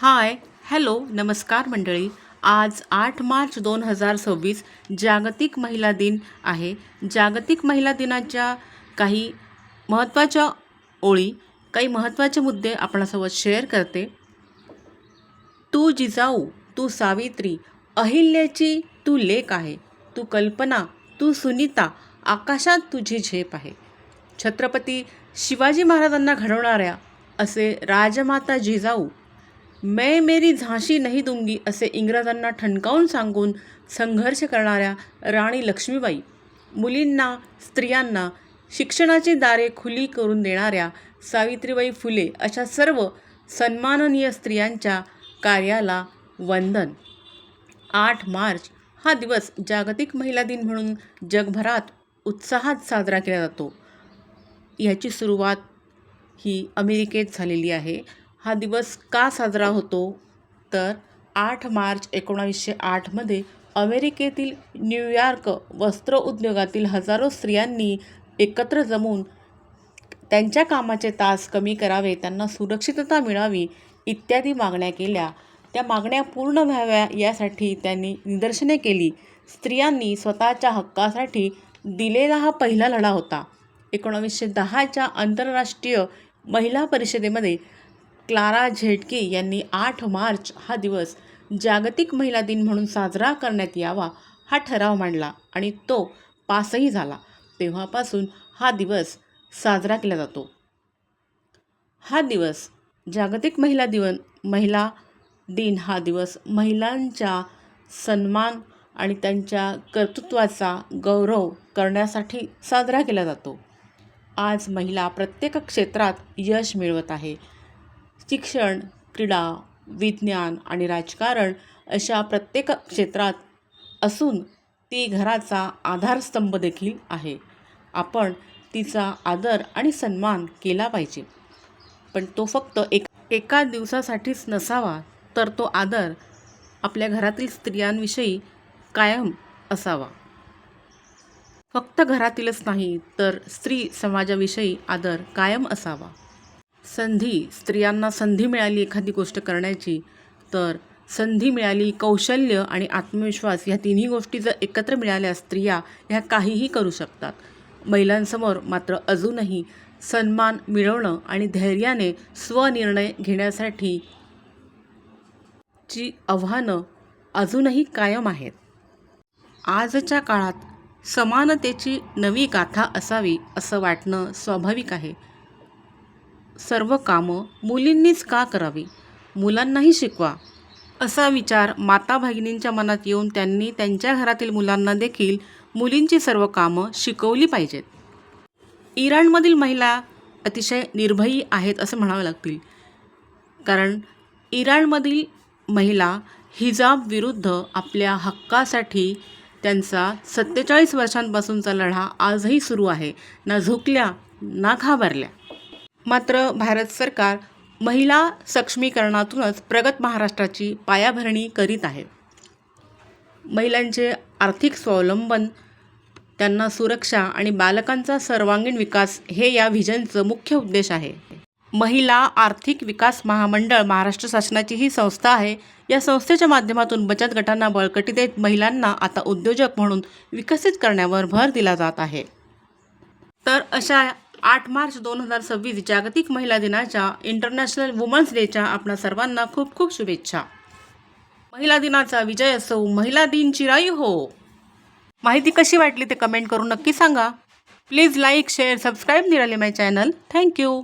हाय, hello, नमस्कार मंडळी. आज 8 मार्च 2026 जागतिक महिला दिन आहे. जागतिक महिला दिनाच्या काही महत्त्वाच्या ओळी, काही महत्त्वाचे मुद्दे आपणासोबत शेअर करते. तू जिजाऊ, तू सावित्री, अहिल्याची तू लेक आहे. तू कल्पना, तू सुनीता, आकाशात तुझी झेप आहे. छत्रपती शिवाजी महाराजांना घडवणाऱ्या असे राजमाता जिजाऊ, मैं मेरी झांसी नहीं दूंगी असे इंग्रजांना ठणकावून सांगून संघर्ष करणाऱ्या राणी लक्ष्मीबाई, मुलींना, स्त्रियांना शिक्षणाची दारे खुली करून देणाऱ्या सावित्रीबाई फुले अशा सर्व सन्माननीय स्त्रियांच्या कार्याला वंदन. 8 मार्च हा दिवस जागतिक महिला दिन म्हणून जगभरात उत्साहात साजरा केला जातो. ह्याची सुरुवात ही अमेरिकेत झालेली आहे. हा दिवस का साजरा होतो तर 8 मार्च 1908 अमेरिकेतील न्यूयॉर्क वस्त्र उद्योगातील हजारो स्त्रियांनी एकत्र जमून त्यांच्या कामाचे तास कमी करावे, त्यांना सुरक्षितता मिळावी इत्यादी मागण्या केल्या. त्या मागण्या पूर्ण व्हाव्या यासाठी त्यांनी निदर्शने केली. स्त्रियांनी स्वतःच्या हक्कासाठी दिलेला हा पहिला लढा होता. 1910च्या आंतरराष्ट्रीय महिला परिषदेमध्ये क्लारा झेटके यांनी 8 मार्च हा दिवस जागतिक महिला दिन म्हणून साजरा करण्यात यावा हा ठराव मांडला आणि तो पासही झाला. तेव्हापासून हा दिवस साजरा केला जातो. हा दिवस जागतिक महिला दिन हा दिवस महिलांच्या सन्मान आणि त्यांच्या कर्तृत्वाचा गौरव करण्यासाठी साजरा केला जातो. आज महिला प्रत्येक क्षेत्रात यश मिळवत आहे. शिक्षण, क्रीडा, विज्ञान आणि राजकारण अशा प्रत्येक क्षेत्रात असून ती घराचा आधारस्तंभ देखील आहे. आपण तिचा आदर आणि सन्मान केला पाहिजे. पण तो फक्त एका दिवसासाठीच नसावा, तर तो आदर आपल्या घरातील स्त्रियांविषयी कायम असावा. फक्त घरातीलच नाही तर स्त्री समाजाविषयी आदर कायम असावा. स्त्रियांना संधी मिळाली एखादी गोष्ट करण्याची, तर संधी मिळाली, कौशल्य आणि आत्मविश्वास ह्या तिन्ही गोष्टी जर एकत्र मिळाल्या, स्त्रिया ह्या काहीही करू शकतात. महिलांसमोर मात्र अजूनही सन्मान मिळवणं आणि धैर्याने स्वनिर्णय घेण्यासाठी ची आव्हानं अजूनही कायम आहेत. आजच्या काळात समानतेची नवी गाथा असावी असं वाटणं स्वाभाविक आहे. सर्व कामं मुलींनीच का करावी, मुलांनाही शिकवा असा विचार माता भगिनींच्या मनात येऊन त्यांनी त्यांच्या घरातील मुलांना देखील मुलींची सर्व कामं शिकवली पाहिजेत. इराणमधील महिला अतिशय निर्भयी आहेत असं म्हणावे लागतील. कारण इराणमधील महिला हिजाब विरुद्ध आपल्या हक्कासाठी त्यांचा 47 वर्षांपासूनचा लढा आजही सुरू आहे. ना झुकल्या ना घाबरल्या. मात्र भारत सरकार महिला सक्षमीकरणातूनच प्रगत महाराष्ट्राची पायाभरणी करीत आहे. महिलांचे आर्थिक स्वावलंबन, त्यांना सुरक्षा आणि बालकांचा सर्वांगीण विकास हे या व्हिजनचं मुख्य उद्देश आहे. महिला आर्थिक विकास महामंडळ महाराष्ट्र शासनाची ही संस्था आहे. या संस्थेच्या माध्यमातून बचत गटांना बळकटी देत महिलांना आता उद्योजक म्हणून विकसित करण्यावर भर दिला जात आहे. तर अशा 8 मार्च 2026 जागतिक महिला दिनाच्या, इंटरनॅशनल वुमन्स डेच्या आपणा सर्वांना खूप खूप शुभेच्छा. महिला दिनाचा विजय असो. महिला दिन चिरायू हो. माहिती कशी वाटली ते कमेंट करून नक्की सांगा. प्लीज लाईक, शेअर, सबस्क्राईब निराले माय चॅनल. थँक्यू.